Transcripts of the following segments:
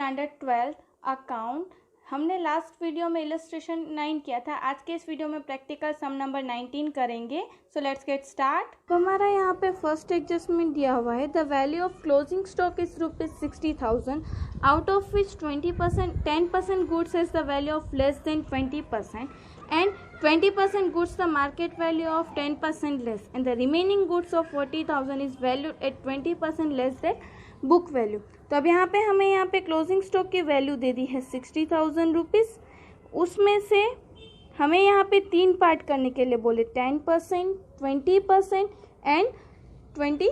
Standard 12th account. हमने last video में illustration 9 किया था। आज के इस वीडियो में प्रैक्टिकल सम नंबर 19 करेंगे। So let's get start. तो हमारा यहाँ पे फर्स्ट एडजस्टमेंट दिया हुआ है। The value of closing stock is ₹60,000 out of which 10% goods is the value of less than 20% and 20% goods the market value of 10% less and the remaining goods of 40,000 is valued at 20% less than book value. तो अब यहाँ पे हमें यहाँ पे closing stock की value दे दी है 60,000 rupees. उसमें से हमें यहाँ पे 3 पार्ट करने के लिए बोले 10%, 20% एंड 20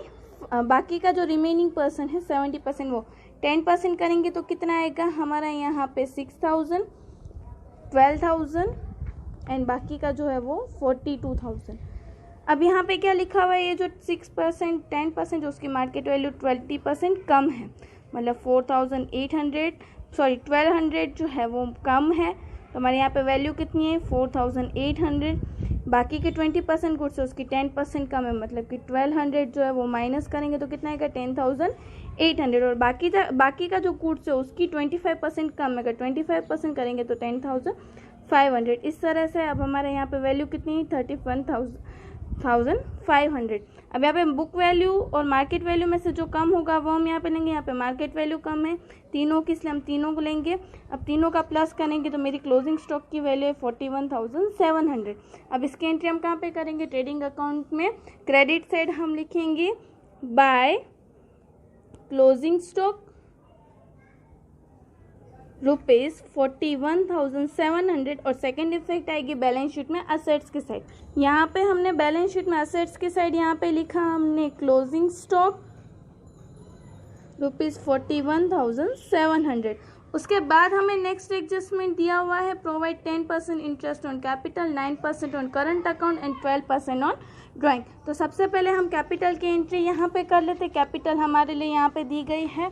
बाकी का जो रिमेनिंग पर्सन है 70% वो 10% करेंगे तो कितना आएगा हमारा यहाँ पे 6,000, 12,000 एंड बाकी का जो है वो 42,000। अब यहाँ पे क्या लिखा हुआ है, ये जो 6% 10% जो उसकी मार्केट वैल्यू 20% कम है, मतलब 1200 जो है वो कम है। तो हमारे यहाँ पे वैल्यू कितनी है 4800। बाकी के 20% गुड्स है उसकी 10% कम है, मतलब कि 1200 जो है वो माइनस करेंगे तो कितना आएगा 10,800। और बाकी का जो गुड्स है उसकी 25% कम है, अगर 25% करेंगे तो 10,500। इस तरह से अब हमारे यहाँ पे वैल्यू कितनी है 31,500। अब यहाँ पे बुक वैल्यू और मार्केट वैल्यू में से जो कम होगा वो हम यहाँ पे लेंगे। यहाँ पे मार्केट वैल्यू कम है तीनों की, इसलिए हम तीनों को लेंगे। अब तीनों का प्लस करेंगे तो मेरी क्लोजिंग स्टॉक की वैल्यू है 41,700। अब इसकी एंट्री हम कहाँ पे करेंगे, ट्रेडिंग अकाउंट में। क्रेडिट साइड हम लिखेंगे बाय क्लोजिंग स्टॉक ₹41,700 और सेकेंड इफेक्ट आएगी बैलेंस शीट में असेट्स की साइड। यहाँ पे हमने बैलेंस शीट में असेट्स की साइड यहाँ पे लिखा हमने क्लोजिंग स्टॉक ₹41,700। उसके बाद हमें नेक्स्ट एडजस्टमेंट दिया हुआ है provide 10% interest on capital, 9% on current account and 12% on drawing. तो सबसे पहले हम कैपिटल की एंट्री यहाँ पे कर लेते। कैपिटल हमारे लिए यहाँ पे दी गई है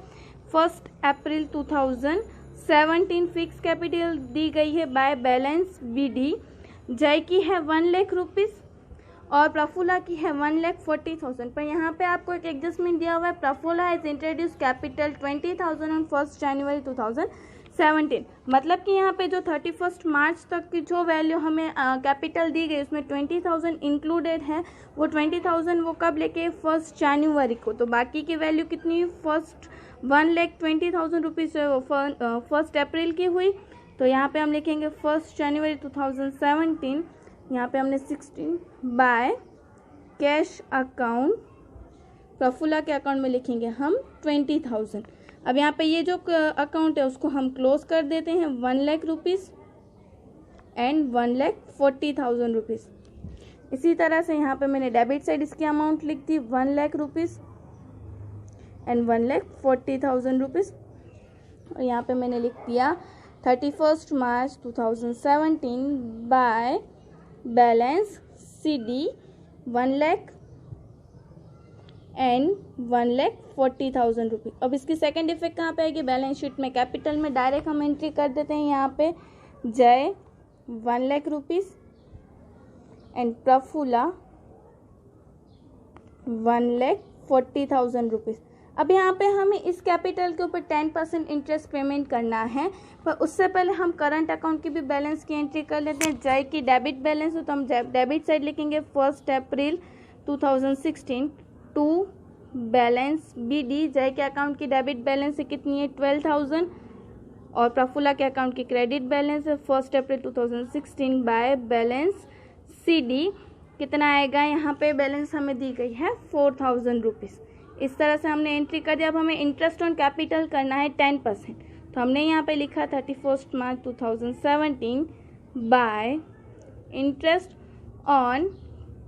1 अप्रैल 2017। फिक्स कैपिटल दी गई है बाय बैलेंस BD। जय की है 1 लाख रुपीज़ और प्रफुल्ला की है 1,40,000। पर यहाँ पे आपको एक एडजस्टमेंट दिया हुआ है, Prafulla has introduce capital 20,000 on 1 जनवरी 2017। मतलब कि यहाँ पे जो 31 मार्च तक की जो वैल्यू हमें कैपिटल दी गई उसमें 20,000 इंक्लूडेड है। वो 20,000 वो कब लेके 1 जनवरी को। तो बाकी की वैल्यू कितनी 1,20,000 रुपीज़ जो है वो 1 अप्रैल की हुई। तो यहाँ पे हम लिखेंगे 1 जनवरी 2017। यहाँ पे हमने 16 बाय कैश अकाउंट, प्रफुल्ला के अकाउंट में लिखेंगे हम 20,000। अब यहाँ पे ये जो अकाउंट है उसको हम क्लोज कर देते हैं 1 लाख रुपीज़ एंड 1,40,000 रुपीज़। इसी तरह से यहाँ पे मैंने डेबिट साइड इसकी अमाउंट लिख दी 1 लाख रुपीज़ एंड 1,40,000 रुपीज़। और यहाँ पे मैंने लिख दिया 31 मार्च 2017 by balance CD 1 lakh and 1,40,000 rupees. अब इसकी सेकेंड इफेक्ट कहाँ पे आएगी, बैलेंस शीट में। कैपिटल में डायरेक्ट हम एंट्री कर देते हैं यहाँ पे जय 1 lakh rupees and Prafulla 1,40,000 rupees. अब यहाँ पे हमें इस कैपिटल के ऊपर 10% इंटरेस्ट पेमेंट करना है, पर उससे पहले हम करंट अकाउंट की भी बैलेंस की एंट्री कर लेते हैं। जय की डेबिट बैलेंस है तो हम डेबिट साइड लिखेंगे 1 अप्रैल 2016 टू बैलेंस BD। जय के अकाउंट की डेबिट बैलेंस है कितनी है 12,000 और प्रफुल्ला के अकाउंट की क्रेडिट बैलेंस है 1 अप्रैल 2016 बाय बैलेंस CD। कितना आएगा यहाँ पे बैलेंस हमें दी गई है 4,000 रुपीज़। इस तरह से हमने एंट्री कर दिया। अब हमें इंटरेस्ट ऑन कैपिटल करना है 10%। तो हमने यहाँ पे लिखा 31 मार्च 2017 bye interest on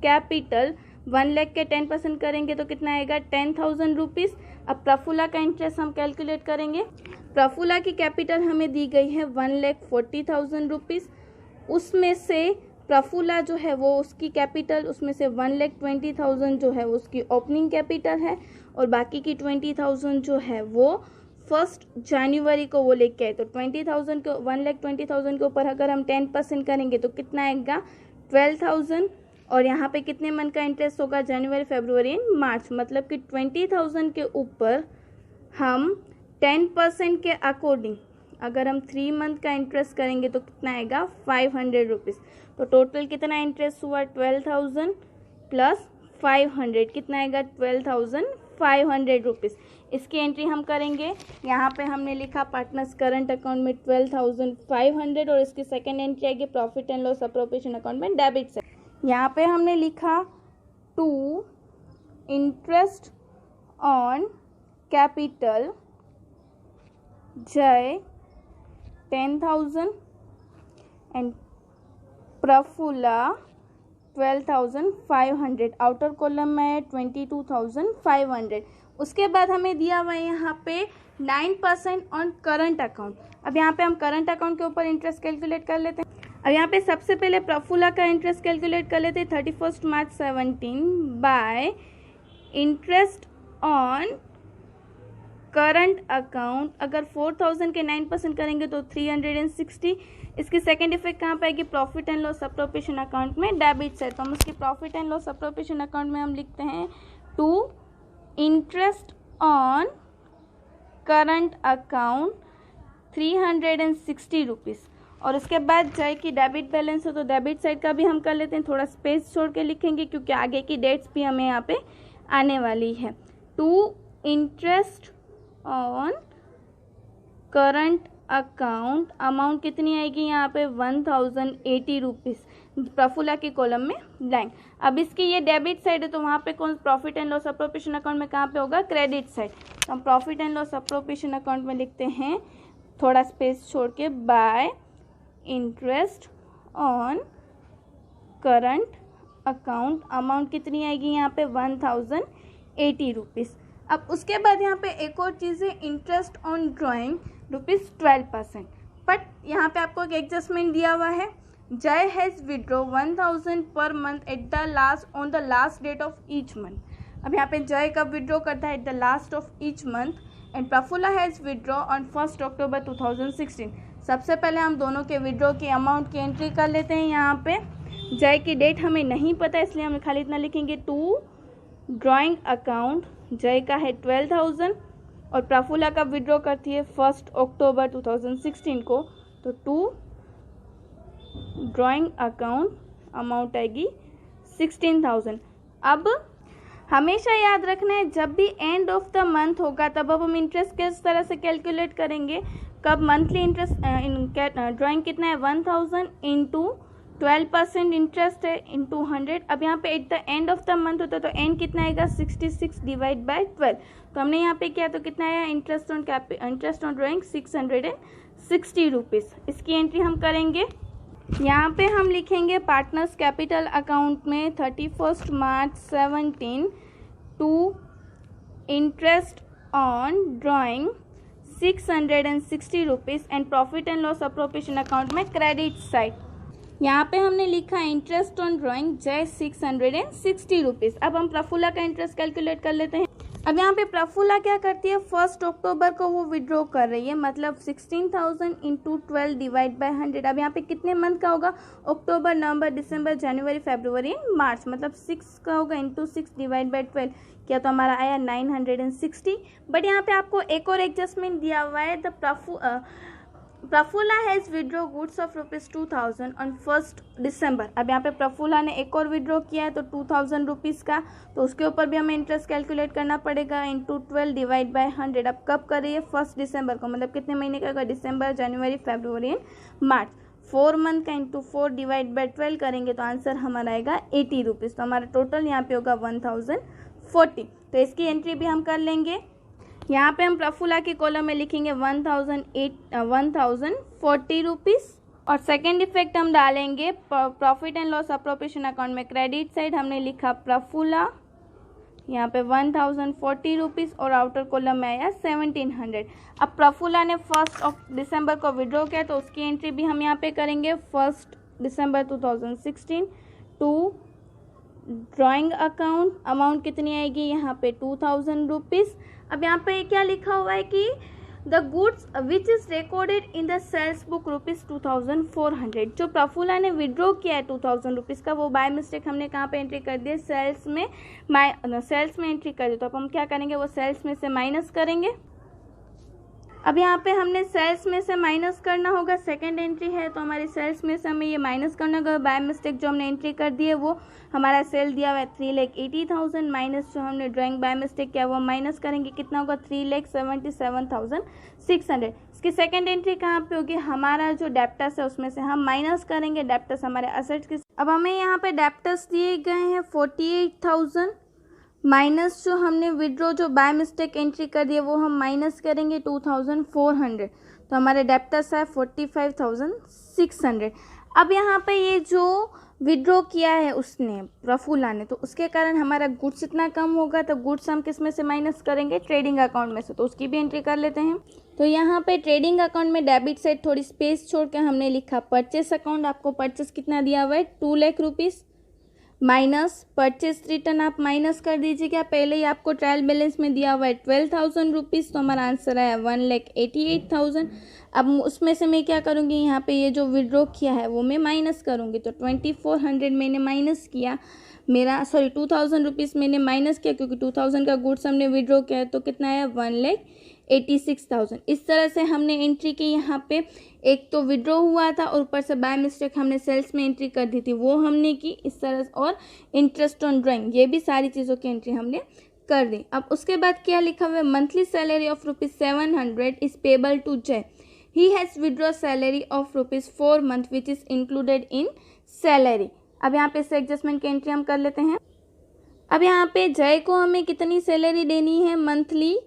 capital 1 lakh के 10% करेंगे तो कितना आएगा 10,000 रुपीज़। अब प्रफुल्ला का इंटरेस्ट हम कैलकुलेट करेंगे। प्रफुल्ला की कैपिटल हमें दी गई है 1,40,000 रुपीज़। उसमें से प्रफुल्ला जो है वो उसकी कैपिटल उसमें से 1,20,000 जो है उसकी ओपनिंग कैपिटल है और बाकी की 20,000 जो है वो 1 जनवरी को वो लेके आए। तो 20,000 को 1,20,000 के ऊपर अगर हम 10% करेंगे तो कितना आएगा 12,000 और यहाँ पे कितने मंथ का इंटरेस्ट होगा जनवरी, फरवरी एंड मार्च, मतलब कि 20,000 के ऊपर हम 10% के अकॉर्डिंग अगर हम 3 मंथ का इंटरेस्ट करेंगे तो कितना आएगा 500 रुपीज़। तो टोटल कितना इंटरेस्ट हुआ 12,000 प्लस 500 कितना आएगा 12,500 रुपीज़। इसकी एंट्री हम करेंगे। यहाँ पे हमने लिखा पार्टनर्स करंट अकाउंट में 12,500 और इसकी सेकेंड एंट्री आएगी profit and loss appropriation account में डेबिट से। यहाँ पे हमने लिखा टू इंटरेस्ट ऑन कैपिटल जय 10,000 एंड प्रफुल्ला 12,500, आउटर कॉलम में 22,500। उसके बाद हमें दिया हुआ है यहाँ पे 9% ऑन करंट अकाउंट। अब यहाँ पे हम करंट अकाउंट के ऊपर इंटरेस्ट कैलकुलेट कर लेते हैं। अब यहाँ पे सबसे पहले प्रफुल्ला का इंटरेस्ट कैलकुलेट कर लेते हैं 31 March 17 bye interest on current account. अगर 4,000 के 9% करेंगे तो 360। इसकी सेकेंड इफेक्ट कहाँ पाएगी profit and loss appropriation account में डेबिट से। तो हम उसकी profit and loss appropriation account में हम लिखते हैं to interest on current account 360 rupees. और उसके बाद जय की डेबिट बैलेंस हो तो डेबिट साइड का भी हम कर लेते हैं, थोड़ा स्पेस छोड़ के लिखेंगे क्योंकि आगे की डेट्स भी हमें यहाँ पे आने वाली है। To interest on current account amount कितनी आएगी यहाँ पे 1,080 रुपीज़ प्रफुल्ला की कॉलम में ब्लैंक। अब इसकी ये डेबिट साइड है तो वहाँ पे कौन profit and loss appropriation account में कहाँ पे होगा क्रेडिट साइड। तो हम profit and loss appropriation account में लिखते हैं थोड़ा स्पेस छोड़ के bye interest on current account amount कितनी आएगी यहाँ पे 1,080 रुपीज़। अब उसके बाद यहाँ पे एक और चीज़ है इंटरेस्ट ऑन ड्राइंग ₹12%। बट यहाँ पे आपको एक एडजस्टमेंट दिया हुआ है जय has withdraw 1,000 per month at the last on the last date of each month. अब यहाँ पे जय कब विड्रॉ करता है at the last of each month and Prafulla has withdraw on 1 October 2016। सबसे पहले हम दोनों के विड्रॉ की अमाउंट की एंट्री कर लेते हैं। यहाँ पे जय की डेट हमें नहीं पता इसलिए हम खाली इतना लिखेंगे टू ड्राइंग अकाउंट जय का है 12,000 और प्रफुल्ला का विड्रॉ करती है 1 अक्टूबर 2016 को। तो टू ड्राइंग अकाउंट अमाउंट आएगी 16,000। अब हमेशा याद रखना है जब भी एंड ऑफ द मंथ होगा तब अब हम इंटरेस्ट किस तरह से कैलकुलेट करेंगे। कब मंथली इंटरेस्ट ड्राइंग कितना है 1,000 इंटू 12% इंटरेस्ट है इंटू 100। अब यहाँ पे at the end of the month होता है तो एंड कितना आएगा 66 डिवाइड बाय 12। तो हमने यहाँ पे किया तो कितना आया इंटरेस्ट ऑन ड्राइंग 660 रुपीज़। इसकी एंट्री हम करेंगे। यहाँ पे हम लिखेंगे पार्टनर्स कैपिटल अकाउंट में 31 March 17 to interest on drawing 660 rupees and profit and loss appropriation account में क्रेडिट साइड। यहाँ पे हमने लिखा इंटरेस्ट ऑन ड्राइंग जय 660 रुपीज़। अब हम प्रफुल्ला का इंटरेस्ट कैलकुलेट कर लेते हैं। अब यहाँ पे प्रफुल्ला क्या करती है 1 अक्टूबर को वो विड्रॉ कर रही है मतलब 16,000 इंटू 12 डिवाइड बाय 100। अब यहाँ पे कितने मंथ का होगा अक्टूबर नवंबर दिसंबर जनवरी फरवरी एंड मार्च मतलब 6 का होगा इंटू 6 डिवाइड बाय 12 क्या तो हमारा आया 960। बट यहाँ पे आपको एक और एडजस्टमेंट दिया हुआ है the Prafulla has withdraw goods of ₹2,000 on 1 दिसंबर। अब यहाँ पे प्रफुल्ला ने एक और विड्रॉ किया है तो 2,000 रुपीज़ का तो उसके ऊपर भी हमें इंटरेस्ट कैलकुलेट करना पड़ेगा इंटू 12 डिवाइड बाय 100। अब कब कर रही है 1 दिसंबर को मतलब कितने महीने का होगा दिसंबर जनवरी फरवरी एंड मार्च। 4 मंथ का इंटू 4 डिवाइड बाय 12 करेंगे तो आंसर हमारा आएगा 80 रुपीज़। तो हमारा टोटल यहाँ पे होगा 1,040। तो इसकी एंट्री भी हम कर लेंगे। यहाँ पे हम प्रफुल्ला की कॉलम में लिखेंगे 1,040 रुपीज़ और सेकेंड इफेक्ट हम डालेंगे profit and loss appropriation account में क्रेडिट साइड हमने लिखा प्रफुल्ला यहाँ पे 1,040 रुपीज़ और आउटर कॉलम में आया 1,700। अब प्रफुल्ला ने 1 दिसंबर को विड्रॉ किया तो उसकी एंट्री भी हम यहाँ पे करेंगे 1 दिसंबर 2016 टू ड्राइंग अकाउंट अमाउंट कितनी आएगी यहाँ पे 2,000 रुपीज़। अब यहाँ पे क्या लिखा हुआ है कि the goods which is recorded in the sales book ₹2,400। जो प्रफुल्ला ने विड्रॉ किया है 2,000 रुपीज़ का वो बाय मिस्टेक हमने कहाँ पे एंट्री कर दिया सेल्स में एंट्री कर दी। तो अब हम क्या करेंगे वो सेल्स में से माइनस करेंगे अब यहाँ पे हमने सेल्स में से माइनस करना होगा, सेकंड एंट्री है तो हमारी सेल्स में से हमें ये माइनस करना होगा। बाय मिस्टेक जो हमने एंट्री कर दी है वो हमारा सेल दिया हुआ है 3,80,000 माइनस जो हमने ड्राइंग बाय मिस्टेक किया वो माइनस करेंगे, कितना होगा 3,77,600। इसकी सेकंड एंट्री कहाँ पे होगी, हमारा जो डेप्टर्स है उसमें से हम माइनस करेंगे, डेप्टर्स हमारे असेट्स की। अब हमें यहाँ पे डेप्टर्स दिए गए हैं 48,000 माइनस जो हमने विड्रॉ जो बाय मिस्टेक एंट्री कर दिया वो हम माइनस करेंगे 2,400, तो हमारे डेप्टर्स है 45,600। अब यहाँ पे ये जो विड्रॉ किया है उसने प्रफुल्ला ने, तो उसके कारण हमारा गुड्स इतना कम होगा, तो गुड्स हम किस में से माइनस करेंगे, ट्रेडिंग अकाउंट में से, तो उसकी भी एंट्री कर लेते हैं। तो यहाँ पे ट्रेडिंग अकाउंट में डेबिट साइड थोड़ी स्पेस छोड़ के हमने लिखा परचेस अकाउंट। आपको परचेस कितना दिया हुआ है 2 lakh rupees minus purchase return आप माइनस कर दीजिएगा। पहले ही आपको ट्रायल बैलेंस में दिया हुआ है 12,000 रुपीज़, तो हमारा आंसर है 1,88,000। अब उसमें से मैं क्या करूँगी, यहाँ पे ये जो विड्रॉ किया है वो मैं माइनस करूँगी, तो 2,400 मैंने माइनस किया, मेरा 2,000 रुपीज़ मैंने माइनस किया क्योंकि 2,000 का गुड्स हमने विड्रॉ किया है, तो कितना है 1,86,000। इस तरह से हमने एंट्री की। यहाँ पे एक तो विड्रॉ हुआ था और ऊपर से बाय मिस्टेक हमने सेल्स में एंट्री कर दी थी वो हमने की इस तरह, और इंटरेस्ट ऑन ड्राइंग, ये भी सारी चीज़ों की एंट्री हमने कर दी। अब उसके बाद क्या लिखा हुआ है, monthly salary of ₹700 is payable to Jai, he has withdraw salary of ₹4 month which is included in salary. अब यहाँ पे इस एडजस्टमेंट की एंट्री हम कर लेते हैं। अब यहाँ पे जय को हमें कितनी सैलरी देनी है, मंथली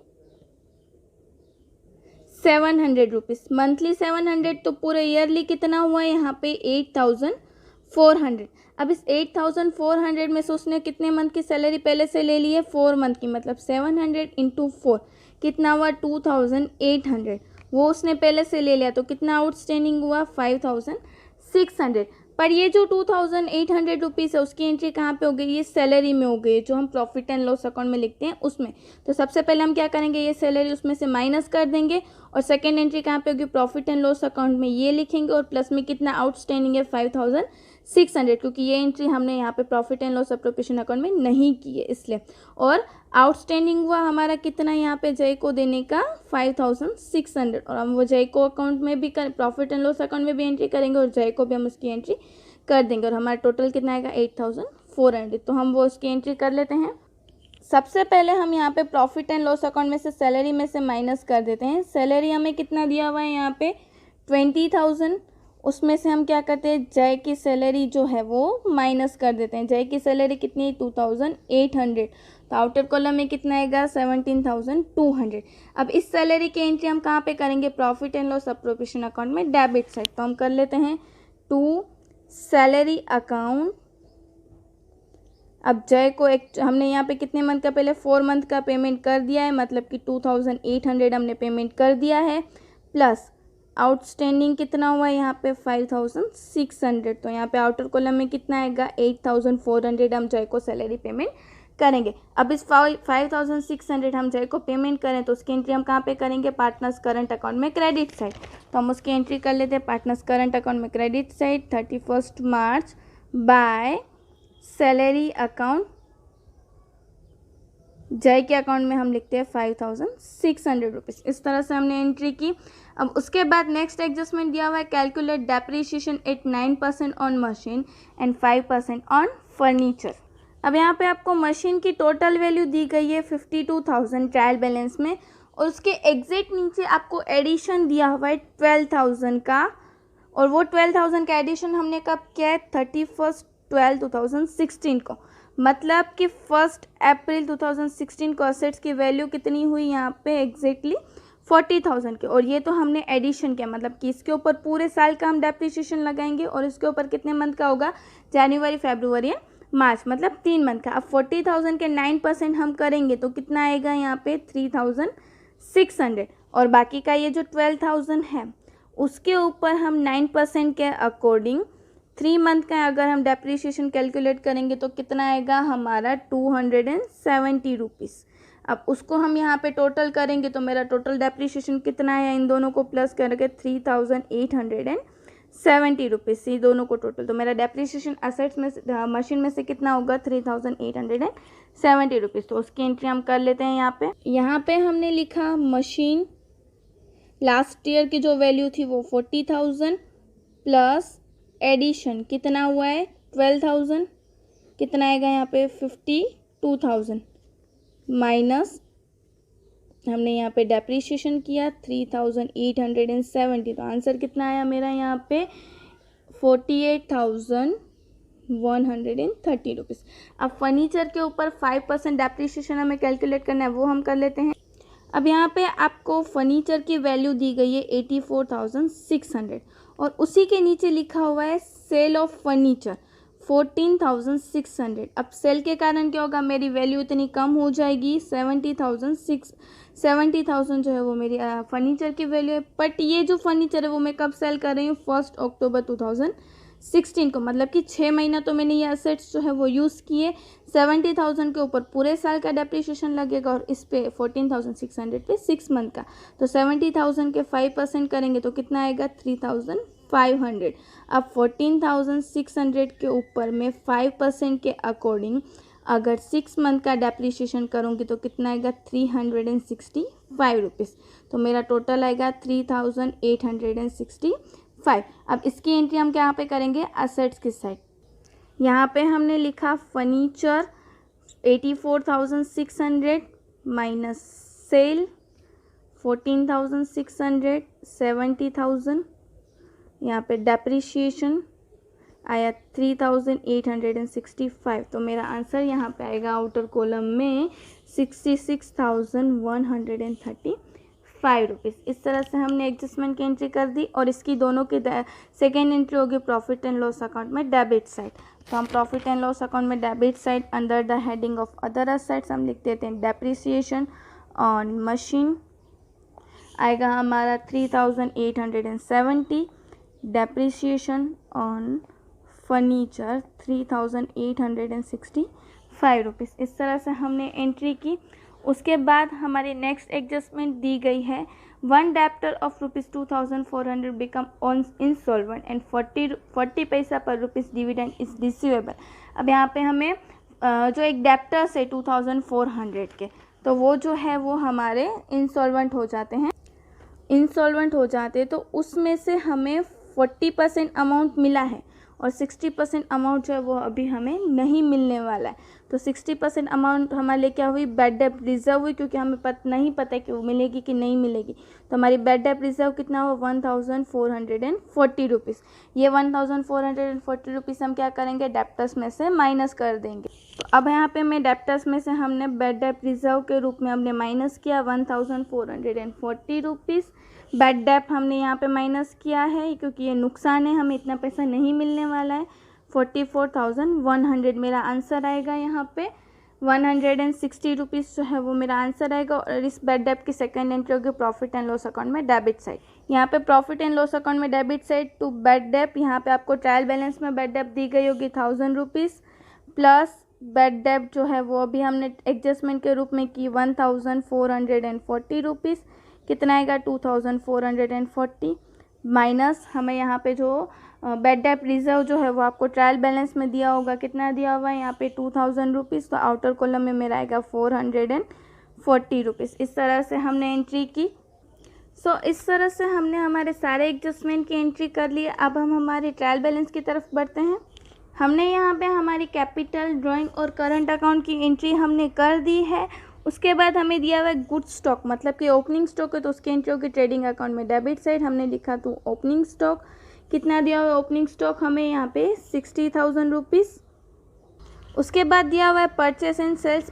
700 रुपीज़, मंथली 700, तो पूरे ईयरली कितना हुआ है यहाँ पे 8,400। अब इस 8,400 में से उसने कितने मंथ की सैलरी पहले से ले ली है, 4 मंथ की, मतलब 700 इंटू 4 कितना हुआ 2,800, वो उसने पहले से ले लिया, तो कितना आउटस्टैंडिंग हुआ 5,600। पर ये जो 2,800 रुपीज़ है उसकी एंट्री कहाँ पे हो गई, ये सैलरी में हो गई, जो हम प्रॉफिट एंड लॉस अकाउंट में लिखते हैं उसमें। तो सबसे पहले हम क्या करेंगे, ये सैलरी उसमें से माइनस कर देंगे, और सेकंड एंट्री कहाँ पे होगी, प्रॉफिट एंड लॉस अकाउंट में ये लिखेंगे, और प्लस में कितना आउटस्टैंडिंग है 5,600, क्योंकि ये एंट्री हमने यहाँ पे profit and loss appropriation account में नहीं की है इसलिए। और आउटस्टैंडिंग हुआ हमारा कितना यहाँ पे जय को देने का 5,600, और हम वो जय को अकाउंट में भी कर, प्रॉफिट एंड लॉस अकाउंट में भी एंट्री करेंगे और जय को भी हम उसकी एंट्री कर देंगे, और हमारा टोटल कितना आएगा 8,400। तो हम वो उसकी एंट्री कर लेते हैं। सबसे पहले हम यहाँ पे प्रॉफिट एंड लॉस अकाउंट में से सैलरी में से माइनस कर देते हैं। सैलरी हमें कितना दिया हुआ है यहाँ पे 20,000, उसमें से हम क्या करते हैं, जय की सैलरी जो है वो माइनस कर देते हैं। जय की सैलरी कितनी है 2,800, तो आउटर कॉलम में कितना आएगा 17,200। अब इस सैलरी की एंट्री हम कहाँ पे करेंगे, profit and loss appropriation account में डेबिट साइड, तो हम कर लेते हैं टू सैलरी अकाउंट। अब जय को एक हमने यहाँ पे कितने मंथ का, पहले 4 मंथ का पेमेंट कर दिया है, मतलब कि 2,800 हमने पेमेंट कर दिया है, प्लस आउटस्टैंडिंग कितना हुआ है यहाँ पे 5,600, तो यहाँ पे आउटर कॉलम में कितना आएगा 8,400 हम जय को सैलरी पेमेंट करेंगे। अब इस 5,600 हम जय को पेमेंट करें तो उसकी एंट्री हम कहाँ पे करेंगे, पार्टनर्स करंट अकाउंट में क्रेडिट साइड, तो हम उसकी एंट्री कर लेते हैं पार्टनर्स करंट अकाउंट में credit side 31 March by salary account. जय के अकाउंट में हम लिखते हैं 5,600 रुपीज़। इस तरह से हमने एंट्री की। अब उसके बाद नेक्स्ट एडजस्टमेंट दिया हुआ है, calculate depreciation at 9% on machine and 5% on furniture. अब यहाँ पे आपको मशीन की टोटल वैल्यू दी गई है 52,000 ट्रायल बैलेंस में, और उसके एग्जैक्ट नीचे आपको एडिशन दिया हुआ है 12,000 का, और वो 12,000 का एडिशन हमने कब किया है 31/12/2016 को, मतलब कि 1 अप्रैल 2016 को असेट्स की वैल्यू कितनी हुई यहाँ पे एग्जैक्टली 40,000 की, और ये तो हमने एडिशन किया, मतलब कि इसके ऊपर पूरे साल का हम डेप्रिसिएशन लगाएंगे, और इसके ऊपर कितने मंथ का होगा, जनवरी फरवरी एंड मार्च, मतलब 3 मंथ का। अब 40,000 के 9% हम करेंगे तो कितना आएगा यहाँ पे 3,600, और बाकी का ये जो 12,000 है उसके ऊपर हम 9% के अकॉर्डिंग 3 मंथ का अगर हम डेप्रिसिएशन कैलकुलेट करेंगे तो कितना आएगा हमारा 270 रुपीज़। अब उसको हम यहाँ पे टोटल करेंगे तो मेरा टोटल डेप्रिसिएशन कितना है, इन दोनों को प्लस करके 3,870 रुपीज़, ये दोनों को टोटल, तो मेरा डेप्रिसिएशन असेट्स में से मशीन में से कितना होगा 3,870 रुपीज़। तो उसकी एंट्री हम कर लेते हैं। यहाँ पे हमने लिखा मशीन लास्ट ईयर की जो वैल्यू थी वो 40,000 प्लस एडिशन कितना हुआ है 12,000, कितना आएगा यहाँ पे 52,000 माइनस हमने यहाँ पे डेप्रीशिएशन किया 3,870, तो आंसर कितना आया मेरा यहाँ पे 48,130 रुपीज़। अब फर्नीचर के ऊपर 5% डेप्रीशिएशन हमें कैलकुलेट करना है, वो हम कर लेते हैं। अब यहाँ पे आपको फर्नीचर की वैल्यू दी गई है 84,600 और उसी के नीचे लिखा हुआ है सेल ऑफ फर्नीचर 14,600। अब सेल के कारण क्या होगा, मेरी वैल्यू इतनी कम हो जाएगी 70,000 जो है वो मेरी फर्नीचर की वैल्यू है। बट ये जो फर्नीचर है वो मैं कब सेल कर रही हूँ 1 अक्टूबर 2016 को, मतलब कि 6 महीना तो मैंने ये असेट्स जो है वो यूज़ किए। 70,000 के ऊपर पूरे साल का डेप्रिसिएशन लगेगा और इस पे 14,600 पे 6 मंथ का, तो 70,000 के 5% करेंगे तो कितना आएगा 3,500। अब 14,600 के ऊपर मैं 5% के अकॉर्डिंग अगर 6 मंथ का डेप्रिसिएशन करूँगी तो कितना आएगा 365 रुपीज़, तो मेरा टोटल आएगा 3,865। अब इसकी एंट्री हम यहाँ पे करेंगे असेट्स की साइड। यहाँ पे हमने लिखा फर्नीचर 84,600 माइनस सेल 14,600 70,000, यहाँ पे डेप्रिसिएशन आया 3,865, तो मेरा आंसर यहाँ पे आएगा आउटर कॉलम में 66,135 रुपीज़। इस तरह से हमने एडजस्टमेंट की एंट्री कर दी और इसकी दोनों की सेकेंड एंट्री होगी प्रॉफिट एंड लॉस अकाउंट में डेबिट साइड। तो हम प्रॉफिट एंड लॉस अकाउंट में debit side under the heading of other assets हम लिख देते हैं डेप्रिसिएशन ऑन मशीन आएगा हमारा 3,870, डेप्रिसिएशन ऑन फर्नीचर 3,865 रुपीज़। इस तरह से हमने एंट्री की। उसके बाद हमारी नेक्स्ट एडजस्टमेंट दी गई है 1 debtor of ₹2,400 become on insolvent and 40 पैसा पर रुपीज़ डिविडेंड इज रिसीवेबल। अब यहाँ पे हमें जो एक डेप्टर्स है 2,400 के, तो वो जो है वो हमारे इंसॉल्वेंट हो जाते हैं। तो उसमें से हमें 40% अमाउंट मिला है और 60% अमाउंट जो है वो अभी हमें नहीं मिलने वाला है। तो 60% अमाउंट हमारे लिए क्या हुई, बैड डेब्ट रिजर्व हुई, क्योंकि हमें नहीं पता है कि वो मिलेगी कि नहीं मिलेगी। तो हमारी बैड डेब्ट रिजर्व कितना हुआ 1,440 रुपीज़। ये 1,440 रुपीज़ हम क्या करेंगे डेप्टर्स में से माइनस कर देंगे। तो अब यहाँ पे मैं डेप्टर्स में से हमने बैड डेब्ट रिजर्व के रूप में हमने माइनस किया 1,440 रुपीज़। बैड डेप्ट हमने यहाँ पे माइनस किया है क्योंकि ये नुकसान है, हमें इतना पैसा नहीं मिलने वाला है। 44,100 मेरा आंसर आएगा। यहाँ पे 160 रुपीज़ जो है वो मेरा आंसर आएगा। और इस बैड डेप्ट की सेकंड एंट्री होगी प्रॉफिट एंड लॉस अकाउंट में डेबिट साइड। यहाँ पे प्रॉफिट एंड लॉस अकाउंट में डेबिट साइड टू बैड डेप्ट, यहाँ पे आपको ट्रायल बैलेंस में बैड डेप्ट दी गई होगी 1,000 रुपीज़ प्लस बैड डेप्ट जो है वो अभी हमने एडजस्टमेंट के रूप में की 1,440 रुपीज़, कितना आएगा 2,440 माइनस हमें यहाँ पे जो बैड डेप्ट रिजर्व जो है वो आपको ट्रायल बैलेंस में दिया होगा, कितना दिया हुआ है यहाँ पे 2,000 रुपीज़, तो आउटर कॉलम में मेरा आएगा 440 रुपीज़। इस तरह से हमने एंट्री की। इस तरह से हमने हमारे सारे एडजस्टमेंट की एंट्री कर ली। अब हम हमारे ट्रायल बैलेंस की तरफ बढ़ते हैं। हमने यहाँ पे हमारी कैपिटल, ड्राइंग और करंट अकाउंट की एंट्री हमने कर दी है। उसके बाद हमें दिया हुआ है गुड स्टॉक, मतलब कि ओपनिंग स्टॉक है तो उसकी एंट्री होगी ट्रेडिंग अकाउंट में डेबिट साइड। हमने लिखा तो ओपनिंग स्टॉक कितना दिया हुआ है, ओपनिंग स्टॉक हमें यहाँ पे 60,000 रुपीज़। उसके बाद दिया हुआ है purchase and sales,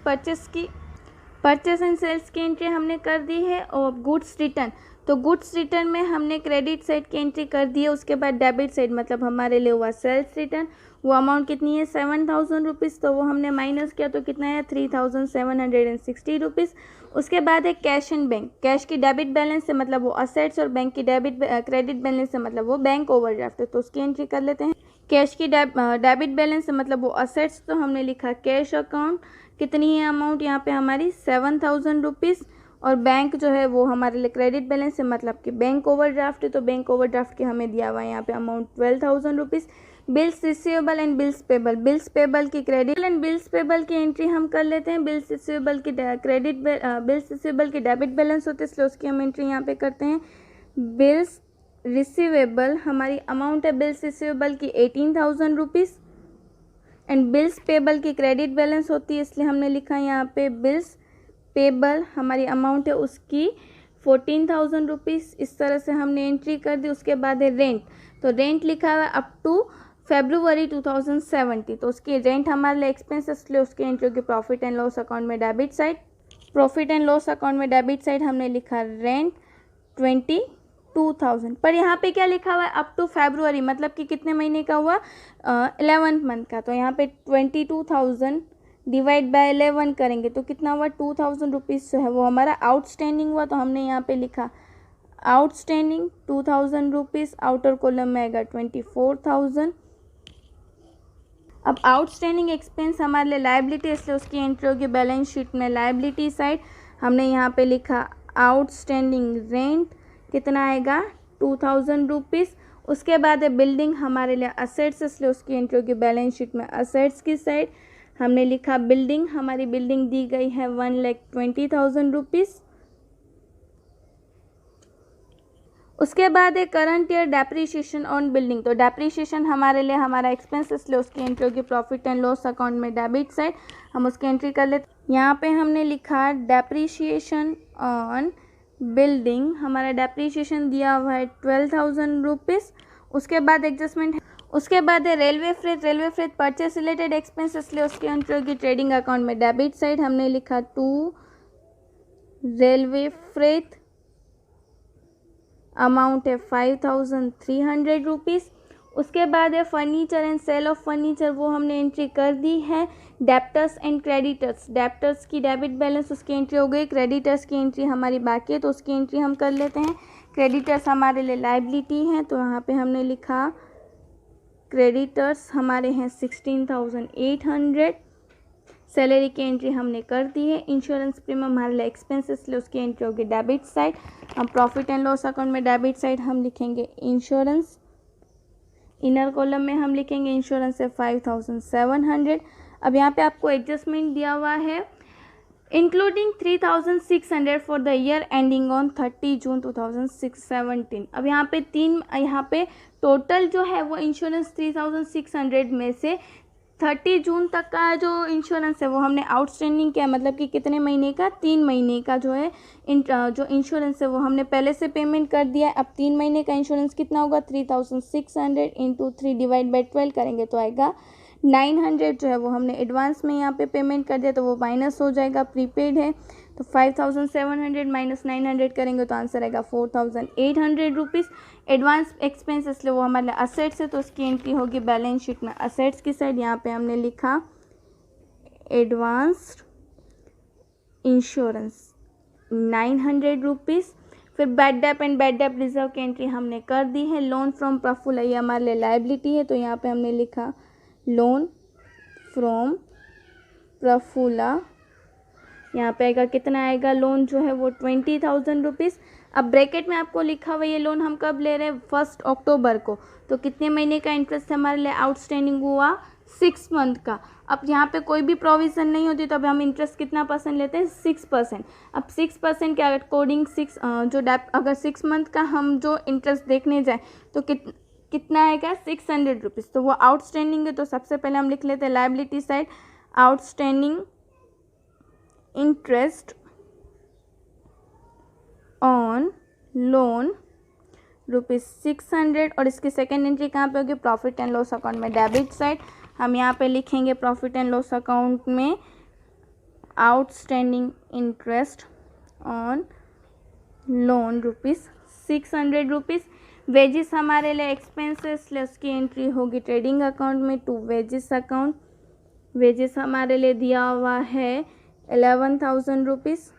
purchase and sales की एंट्री हमने कर दी है। और गुड्स रिटर्न, तो गुड्स रिटर्न में हमने क्रेडिट साइड की एंट्री कर दी है। उसके बाद डेबिट साइड मतलब हमारे लिए हुआ सेल्स रिटर्न, वो अमाउंट कितनी है 7,000 रुपीज़, तो वो हमने माइनस किया तो कितना है 3,760 रुपीज़। उसके बाद है कैश एंड बैंक, कैश की डेबिट बैलेंस से मतलब वो असेट्स और बैंक की क्रेडिट बैलेंस से मतलब वो बैंक ओवरड्राफ्ट है, तो उसकी एंट्री कर लेते हैं। कैश की डेबिट बैलेंस से मतलब वो असेट्स, तो हमने लिखा कैश अकाउंट, कितनी है अमाउंट यहाँ पे हमारी 7,000 रुपीज़। और बैंक जो है वो हमारे लिए क्रेडिट बैलेंस है मतलब कि बैंक ओवरड्राफ्ट है, तो बैंक ओवरड्राफ्ट की हमें दिया हुआ है यहाँ पे amount 12,000 rupees. Bills receivable and bills payable, bills payable की क्रेडिट एंड बिल्स पेबल की एंट्री हम कर लेते हैं। बिल्स रिसीवेबल की डेबिट बैलेंस होते हैं इसलिए उसकी हम एंट्री यहाँ पे करते हैं। बिल्स रिसीवेबल, हमारी अमाउंट है बिल्स रिसीवेबल की 18,000 रुपीज़ एंड बिल्स पेबल की क्रेडिट बैलेंस होती है, इसलिए हमने लिखा यहाँ पे बिल्स पेबल, हमारी अमाउंट है उसकी 14,000 रुपीज़। इस तरह से हमने एंट्री कर दी। उसके बाद है रेंट, तो रेंट लिखा हुआ है अप टू February 2070, तो उसकी रेंट हमारे लिए एक्सपेंस, इसलिए उसकी एंट्री होगी प्रॉफिट एंड लॉस अकाउंट में debit side. Profit and loss account में डेबिट साइड हमने लिखा रेंट 22,000, पर यहाँ पे क्या लिखा हुआ है अप टू February, मतलब कि कितने महीने का हुआ, 11th मंथ का। तो यहाँ पे 22,000 डिवाइड बाय 11 करेंगे तो कितना हुआ, 2,000 रुपीज़ जो है वो हमारा आउटस्टैंडिंग हुआ। तो हमने यहाँ पे लिखा आउटस्टैंडिंग 2,000 रुपीज़, आउटर कॉलम में आएगा 24,000। अब आउटस्टैंडिंग एक्सपेंस हमारे लिए लायबिलिटी, इसलिए उसकी एंट्री होगी बैलेंस शीट में लायबिलिटी साइड। हमने यहाँ पे लिखा आउटस्टैंडिंग रेंट, कितना आएगा 2,000 रुपीज़। उसके बाद है बिल्डिंग, हमारे लिए असेट्स, इसलिए उसकी एंट्री होगी बैलेंस शीट में असेट्स की साइड। हमने लिखा बिल्डिंग, हमारी बिल्डिंग दी गई है 1,20,000 रुपीज़। उसके बाद है current year depreciation on building, तो डेप्रीशिएशन हमारे लिए हमारा एक्सपेंस, इसलिए उसकी एंट्री होगी प्रॉफिट एंड लॉस अकाउंट में डेबिट साइड। हम उसकी एंट्री कर लेते। यहाँ पे हमने लिखा डेप्रीशिएशन ऑन बिल्डिंग, हमारा डेप्रीशिएशन दिया हुआ है 12,000 रुपीज़। उसके बाद एडजस्टमेंट, उसके बाद है railway freight purchase related expense, इसलिए उसकी एंट्री होगी ट्रेडिंग अकाउंट में डेबिट साइड। हमने लिखा टू रेलवे फ्रेट, अमाउंट है 5,300 रुपीज़। उसके बाद है furniture and sale of furniture, वो हमने एंट्री कर दी है। डेप्टर्स एंड क्रेडिटर्स, डेप्टर्स की डेबिट बैलेंस उसकी एंट्री हो गई, क्रेडिटर्स की एंट्री हमारी बाकी है, तो उसकी एंट्री हम कर लेते हैं। क्रेडिटर्स हमारे लिए लायबिलिटी हैं, तो यहाँ पे हमने लिखा क्रेडिटर्स हमारे हैं 16,800। सैलरी की एंट्री हमने कर दी है। इंश्योरेंस प्रीमियम हमारे लिए एक्सपेंस, इसलिए उसकी एंट्री होगी डेबिट साइड। हम प्रॉफिट एंड लॉस अकाउंट में डेबिट साइड हम लिखेंगे इंश्योरेंस, इनर कॉलम में हम लिखेंगे इंश्योरेंस है 5,700। अब यहाँ पे आपको एडजस्टमेंट दिया हुआ है including 3,600 for the year ending on 30 जून 2017। अब यहाँ पे टोटल जो है वो इंश्योरेंस 3,600 में से 30 जून तक का जो इंश्योरेंस है वो हमने आउटस्टैंडिंग किया, मतलब कि कितने महीने का, 3 महीने का जो है जो इंश्योरेंस है वो हमने पहले से पेमेंट कर दिया है। अब 3 महीने का इंश्योरेंस कितना होगा, 3,600 इंटू 3 डिवाइड बाई 12 करेंगे तो आएगा 900, जो है वो हमने एडवांस में यहाँ पे पेमेंट कर दिया, तो वो माइनस हो जाएगा, प्रीपेड है। तो 5,700 माइनस 900 करेंगे तो आंसर आएगा 4,800 रुपीज़। एडवांस एक्सपेंस, इसलिए वो हमारे असेट्स है, तो उसकी एंट्री होगी बैलेंस शीट में असेट्स की साइड। यहाँ पे हमने लिखा एडवांस्ड इंश्योरेंस 900 रुपीज़। फिर bad debt and bad debt reserve की एंट्री हमने कर दी है। लोन फ्रॉम प्रफुल्ला, ये हमारे लिए लायबिलिटी है, तो यहाँ पे हमने लिखा लोन फ्रॉम प्रफुल्ला। यहाँ पे आएगा कितना आएगा, लोन जो है वो 20,000 रुपीज़। अब ब्रैकेट में आपको लिखा हुआ ये लोन हम कब ले रहे हैं, 1 अक्टूबर को, तो कितने महीने का इंटरेस्ट हमारे लिए आउटस्टैंडिंग हुआ, 6 मंथ का। अब यहाँ पे कोई भी प्रोविज़न नहीं होती, तो अब हम इंटरेस्ट कितना परसेंट लेते हैं, 6%। अब 6% के अकॉर्डिंग अगर 6 मंथ का हम जो इंटरेस्ट देखने जाए तो कितना आएगा, 600 रुपीज़। तो वो आउटस्टैंडिंग है, तो सबसे पहले हम लिख लेते हैं liability side outstanding interest on loan ₹600, और इसकी सेकेंड एंट्री कहाँ पे होगी, प्रॉफिट एंड लॉस अकाउंट में डेबिट साइड। हम यहाँ पे लिखेंगे प्रॉफिट एंड लॉस अकाउंट में outstanding interest on loan ₹600 rupees. Wages हमारे लिए एक्सपेंसेस, इसलिए उसकी एंट्री होगी ट्रेडिंग अकाउंट में टू वेजिस अकाउंट। वेजिस हमारे लिए दिया हुआ है 11,000 रुपीज़।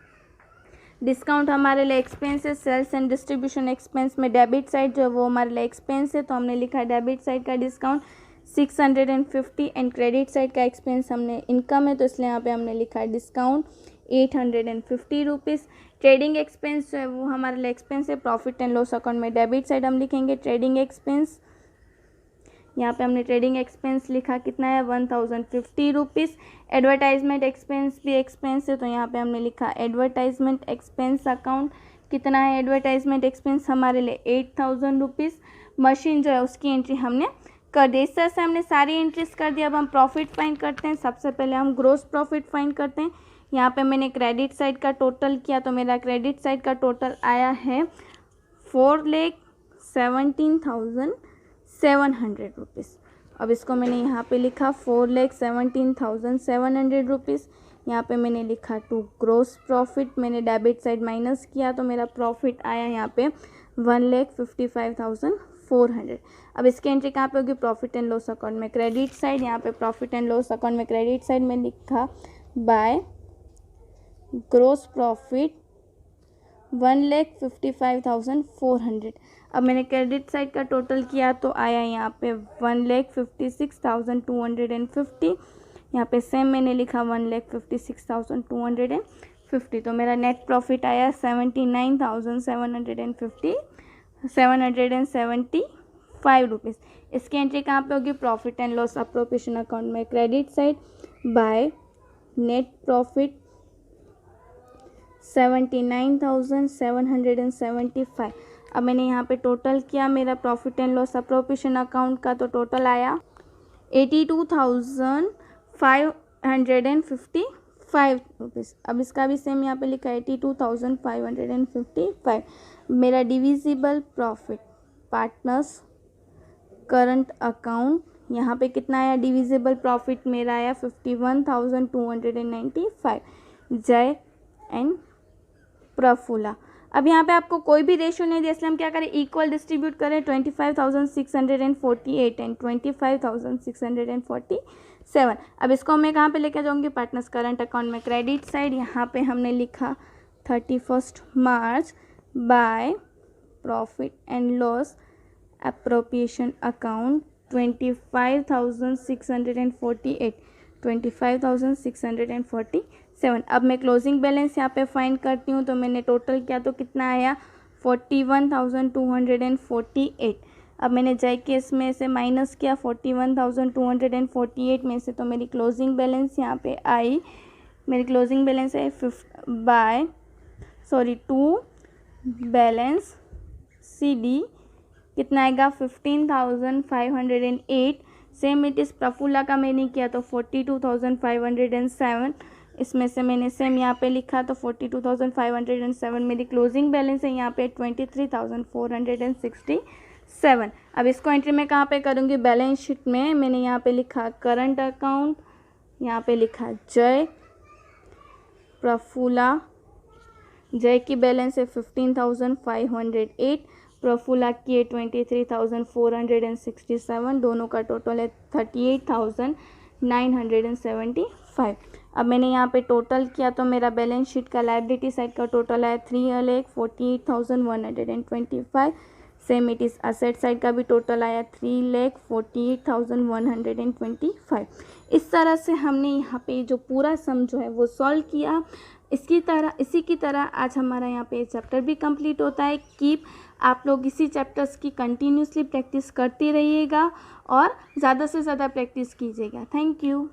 डिस्काउंट हमारे लिए expenses, sales and distribution expense में डेबिट साइड जो है वो हमारे लिए एक्सपेंस है, तो हमने लिखा डेबिट साइड का डिस्काउंट 650 एंड क्रेडिट साइड का एक्सपेंस हमने इनकम है, तो इसलिए यहाँ पे हमने लिखा है डिस्काउंट 850 रुपीज़। ट्रेडिंग एक्सपेंस जो है वो हमारे लिए एक्सपेंस है, प्रॉफिट एंड लॉस अकाउंट में डेबिट साइड हम लिखेंगे ट्रेडिंग एक्सपेंस। यहाँ पे हमने ट्रेडिंग एक्सपेंस लिखा कितना है, 1,050 रुपीज़। एडवर्टाइजमेंट एक्सपेंस भी एक्सपेंस है, तो यहाँ पे हमने लिखा एडवर्टाइजमेंट एक्सपेंस अकाउंट कितना है एडवर्टाइजमेंट एक्सपेंस हमारे लिए 8,000 रुपीज़। मशीन जो है उसकी एंट्री हमने कर दी। इस तरह से हमने सारी एंट्रीज कर दी। अब हम प्रॉफिट फाइंड करते हैं। सबसे पहले हम ग्रोस प्रॉफिट फाइंड करते हैं। यहाँ पे मैंने क्रेडिट साइड का टोटल किया तो मेरा क्रेडिट साइड का टोटल आया है 4,17,700 रुपीज़। अब इसको मैंने यहाँ पे लिखा 4,17,700 रुपीज़। यहाँ पे मैंने लिखा टू ग्रोस प्रॉफिट, मैंने डेबिट साइड माइनस किया तो मेरा प्रॉफिट आया यहाँ पे 1,55,400। अब इसकी एंट्री कहाँ पे होगी? प्रॉफिट एंड लॉस अकाउंट में क्रेडिट साइड। यहाँ पे प्रॉफिट एंड लॉस अकाउंट में क्रेडिट साइड में लिखा बाय ग्रोस प्रॉफिट 1,55,400। अब मैंने क्रेडिट साइड का टोटल किया तो आया यहाँ पे 1,56,250। यहाँ पे सेम मैंने लिखा 1,56,250। तो मेरा नेट प्रॉफिट आया 79,775 रुपीज़। इसकी एंट्री कहाँ पे होगी? Profit and loss appropriation account में credit side by net profit 79,775। अब मैंने यहाँ पे टोटल किया मेरा profit and loss appropriation account का, तो टोटल आया 82,555 रुपीज़। अब इसका भी सेम यहाँ पे लिखा 82,555। मेरा divisible profit partners current account यहाँ पे कितना आया? डिविजिबल प्रॉफिट मेरा आया 51,295। जय एंड प्रफुल्ला। अब यहाँ पे आपको कोई भी रेशियो नहीं दिया, इसलिए हम क्या करें? इक्वल डिस्ट्रीब्यूट करें 25,648 एंड 25,647। अब इसको मैं कहाँ पे लेके जाऊँगी? पार्टनर्स करंट अकाउंट में क्रेडिट साइड। यहाँ पे हमने लिखा 31 March by profit and loss appropriation account 25,647। अब मैं क्लोजिंग बैलेंस यहाँ पे फाइंड करती हूँ। तो मैंने टोटल किया तो कितना आया? 41,248। अब मैंने जय केस में से माइनस किया 41,248 में से, तो मेरी क्लोजिंग बैलेंस यहाँ पे आई, मेरी क्लोजिंग बैलेंस है टू बैलेंस CD कितना आएगा? 15,508। सेम इट इज़ प्रफुल्ला का मैंने किया तो 42,507। इसमें से मैंने सेम यहाँ पे लिखा तो 42,507 मेरी क्लोजिंग बैलेंस है। यहाँ पे 23,467। अब इसको एंट्री में कहाँ पे करूँगी? बैलेंस शीट में। मैंने यहाँ पे लिखा करंट अकाउंट, यहाँ पे लिखा जय प्रफुल्ला। जय की बैलेंस है 15,508, प्रफुल्ला की है 23,467। दोनों का टोटल है 38,975। अब मैंने यहाँ पे टोटल किया तो मेरा बैलेंस शीट का लायबिलिटी साइड का टोटल है 3,48,125। Same it is asset side का भी टोटल आया 3,48,125। इस तरह से हमने यहाँ पे जो पूरा सम जो है वो सॉल्व किया। इसी की तरह आज हमारा यहाँ पे चैप्टर भी कंप्लीट होता है। आप लोग इसी चैप्टर्स की कंटिन्यूसली प्रैक्टिस करते रहिएगा और ज़्यादा से ज़्यादा प्रैक्टिस कीजिएगा। Thank you.